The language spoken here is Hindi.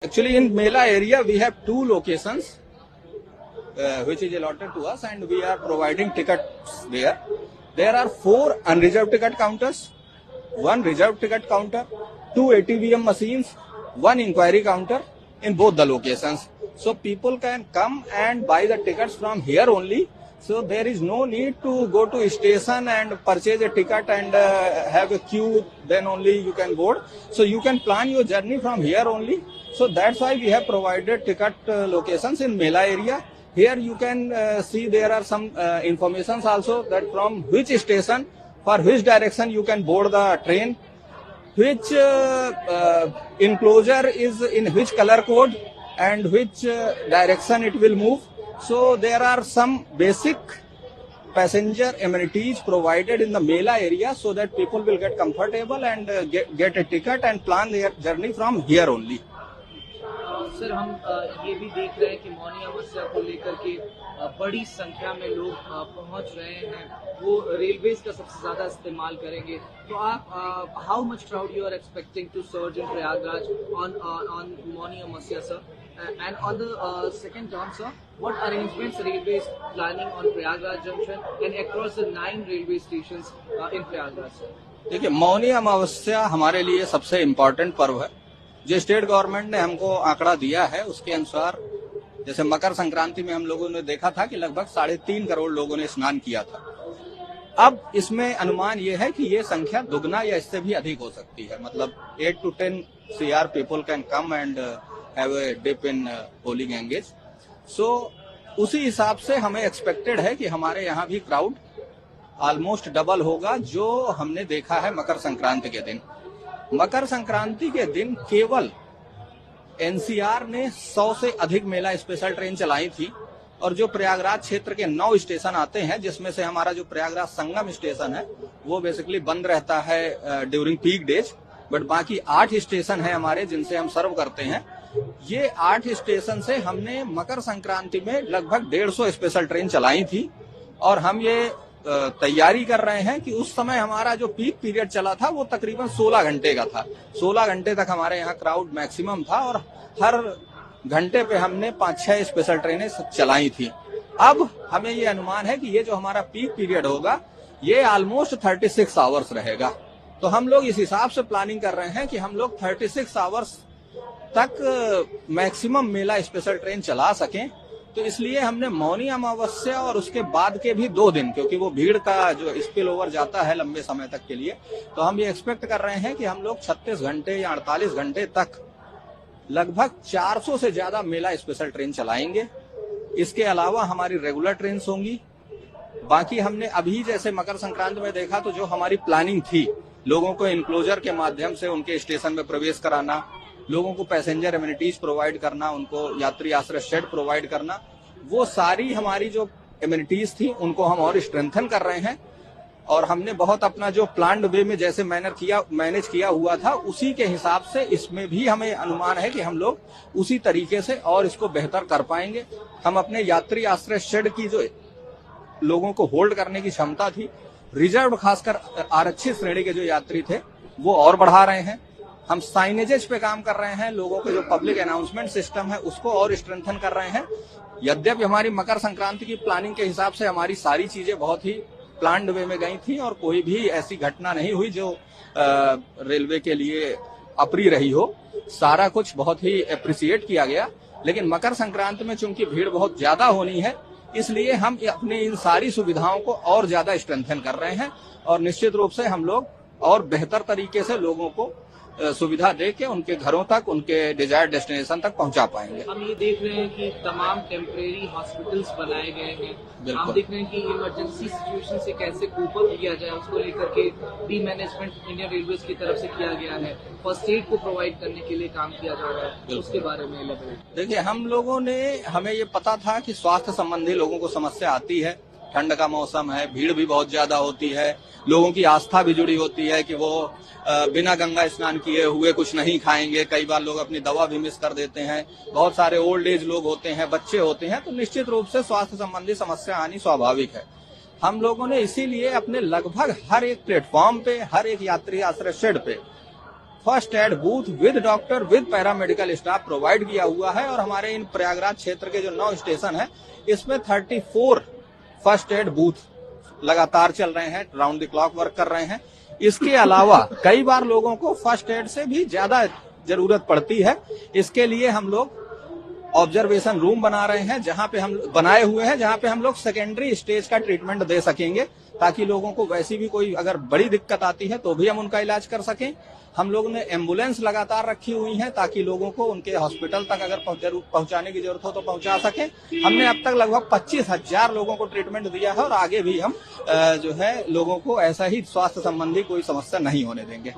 Actually, in Mela area, we have two locations which is allotted to us, and we are providing tickets there. There are 4 unreserved ticket counters, 1 reserved ticket counter, 2 ATVM machines, 1 inquiry counter in both the locations. So people can come and buy the tickets from here only. So there is no need to go to station and purchase a ticket and have a queue, then only you can board. So you can plan your journey from here only. So that's why we have provided ticket locations in Mela area. Here you can see there are some informations also that from which station, for which direction you can board the train, which enclosure is in which color code and which direction it will move. So there are some basic passenger amenities provided in the Mela area so that people will get comfortable and get a ticket and plan their journey from here only. Sir हम ये भी देख रहे हैं कि मौनी अमावस्या को लेकर के बड़ी संख्या में लोग पहुंच रहे हैं, वो रेलवेज का सबसे ज्यादा इस्तेमाल करेंगे। तो आप how much crowd you are expecting to surge in Prayagraj on Mauni Amavasya sir? And on the second term, sir, what arrangements railway is planning on Prayagraj Junction and across the 9 railway stations in Prayagraj, sir? देखिए, मौनी अमावस्या हमारे लिए सबसे इम्पोर्टेंट पर्व है। जो स्टेट गवर्नमेंट ने हमको आंकड़ा दिया है उसके अनुसार, जैसे मकर संक्रांति में हम लोगों ने देखा था कि लगभग 3.5 करोड़ लोगों ने स्नान किया था। अब इसमें अनुमान ये है कि ये संख्या दुगना या इससे भी अधिक हो सकती है। मतलब 8 to 10 CR people can come and have a dip in holy Ganges. So उसी हिसाब से हमें एक्सपेक्टेड है कि हमारे यहाँ भी क्राउड ऑलमोस्ट डबल होगा जो हमने देखा है मकर संक्रांति के दिन। मकर संक्रांति के दिन केवल NCR ने 100 से अधिक मेला स्पेशल ट्रेन चलाई थी, और जो प्रयागराज क्षेत्र के 9 स्टेशन आते हैं, जिसमें से हमारा जो प्रयागराज संगम स्टेशन है वो बेसिकली बंद रहता है ड्यूरिंग पीक डेज, बट बाकी 8 स्टेशन है हमारे जिनसे हम सर्व करते हैं। ये 8 स्टेशन से हमने मकर संक्रांति में लगभग 150 स्पेशल ट्रेन चलाई थी, और हम ये तैयारी कर रहे हैं कि उस समय हमारा जो पीक पीरियड चला था वो तकरीबन 16 घंटे का था। 16 घंटे तक हमारे यहाँ क्राउड मैक्सिमम था, और हर घंटे पे हमने 5-6 स्पेशल ट्रेनें चलाई थी। अब हमें ये अनुमान है कि ये जो हमारा पीक पीरियड होगा ये ऑलमोस्ट 36 आवर्स रहेगा। तो हम लोग इस हिसाब से प्लानिंग कर रहे हैं कि हम लोग 36 आवर्स तक मैक्सिमम मेला स्पेशल ट्रेन चला सकें। तो इसलिए हमने मौनी अमावस्या और उसके बाद के भी 2 दिन, क्योंकि वो भीड़ का जो स्पिल ओवर जाता है लंबे समय तक के लिए, तो हम ये एक्सपेक्ट कर रहे हैं कि हम लोग 36 घंटे या 48 घंटे तक लगभग 400 से ज्यादा मेला स्पेशल ट्रेन चलाएंगे। इसके अलावा हमारी रेगुलर ट्रेन होंगी। बाकी हमने अभी जैसे मकर संक्रांति में देखा, तो जो हमारी प्लानिंग थी लोगों को इनक्लोजर के माध्यम से उनके स्टेशन में प्रवेश कराना, लोगों को पैसेंजर एमिनिटीज प्रोवाइड करना, उनको यात्री आश्रय शेड प्रोवाइड करना, वो सारी हमारी जो एमिनिटीज थी उनको हम और स्ट्रेंथन कर रहे हैं। और हमने बहुत अपना जो प्लान्ड वे में जैसे मैनेज किया हुआ था उसी के हिसाब से इसमें भी हमें अनुमान है कि हम लोग उसी तरीके से और इसको बेहतर कर पाएंगे। हम अपने यात्री आश्रय शेड की जो लोगों को होल्ड करने की क्षमता थी, रिजर्व खासकर आरक्षित श्रेणी के जो यात्री थे वो और बढ़ा रहे हैं। हम साइनेजेस पे काम कर रहे हैं, लोगों के जो पब्लिक अनाउंसमेंट सिस्टम है उसको और स्ट्रेंथन कर रहे हैं। यद्यपि हमारी मकर संक्रांति की प्लानिंग के हिसाब से हमारी सारी चीजें बहुत ही प्लान्ड वे में गई थी और कोई भी ऐसी घटना नहीं हुई जो रेलवे के लिए अप्रिय रही हो। सारा कुछ बहुत ही अप्रिशिएट किया गया। लेकिन मकर संक्रांति में चूंकि भीड़ बहुत ज्यादा होनी है, इसलिए हम अपनी इन सारी सुविधाओं को और ज्यादा स्ट्रेंथन कर रहे हैं, और निश्चित रूप से हम लोग और बेहतर तरीके से लोगों को सुविधा दे के उनके घरों तक, उनके डिजायर्ड डेस्टिनेशन तक पहुंचा पाएंगे। हम ये देख रहे हैं कि तमाम टेम्परेरी हॉस्पिटल्स बनाए गए हैं। हम देख रहे हैं कि इमरजेंसी सिचुएशन से कैसे कोप अप किया जाए, उसको लेकर के डी मैनेजमेंट इंडियन रेलवेज की तरफ से किया गया है। फर्स्ट एड को प्रोवाइड करने के लिए काम किया जा रहा है, उसके बारे में देखिए, हमें ये पता था कि स्वास्थ्य संबंधी लोगों को समस्या आती है। ठंड का मौसम है, भीड़ भी बहुत ज्यादा होती है, लोगों की आस्था भी जुड़ी होती है कि वो बिना गंगा स्नान किए हुए कुछ नहीं खाएंगे। कई बार लोग अपनी दवा भी मिस कर देते हैं। बहुत सारे ओल्ड एज लोग होते हैं, बच्चे होते हैं, तो निश्चित रूप से स्वास्थ्य संबंधी समस्या आनी स्वाभाविक है। हम लोगों ने इसीलिए अपने लगभग हर एक प्लेटफॉर्म पे, हर एक यात्री आश्रय शेड पे first aid booth with doctor with paramedical staff provide किया हुआ है। और हमारे इन प्रयागराज क्षेत्र के जो 9 स्टेशन है इसमें 34 फर्स्ट एड बूथ लगातार चल रहे हैं, राउंड द क्लॉक वर्क कर रहे हैं। इसके अलावा कई बार लोगों को फर्स्ट एड से भी ज्यादा जरूरत पड़ती है। इसके लिए हम लोग ऑब्जर्वेशन रूम बना रहे हैं, जहां पे हम बनाए हुए हैं, जहां पे हम लोग सेकेंडरी स्टेज का ट्रीटमेंट दे सकेंगे, ताकि लोगों को वैसी भी कोई अगर बड़ी दिक्कत आती है तो भी हम उनका इलाज कर सकें। हम लोग ने एम्बुलेंस लगातार रखी हुई है ताकि लोगों को उनके हॉस्पिटल तक अगर पहुंचाने की जरूरत हो तो पहुंचा सके। हमने अब तक लगभग 25,000 लोगों को ट्रीटमेंट दिया है और आगे भी हम जो है लोगों को ऐसा ही स्वास्थ्य संबंधी कोई समस्या नहीं होने देंगे।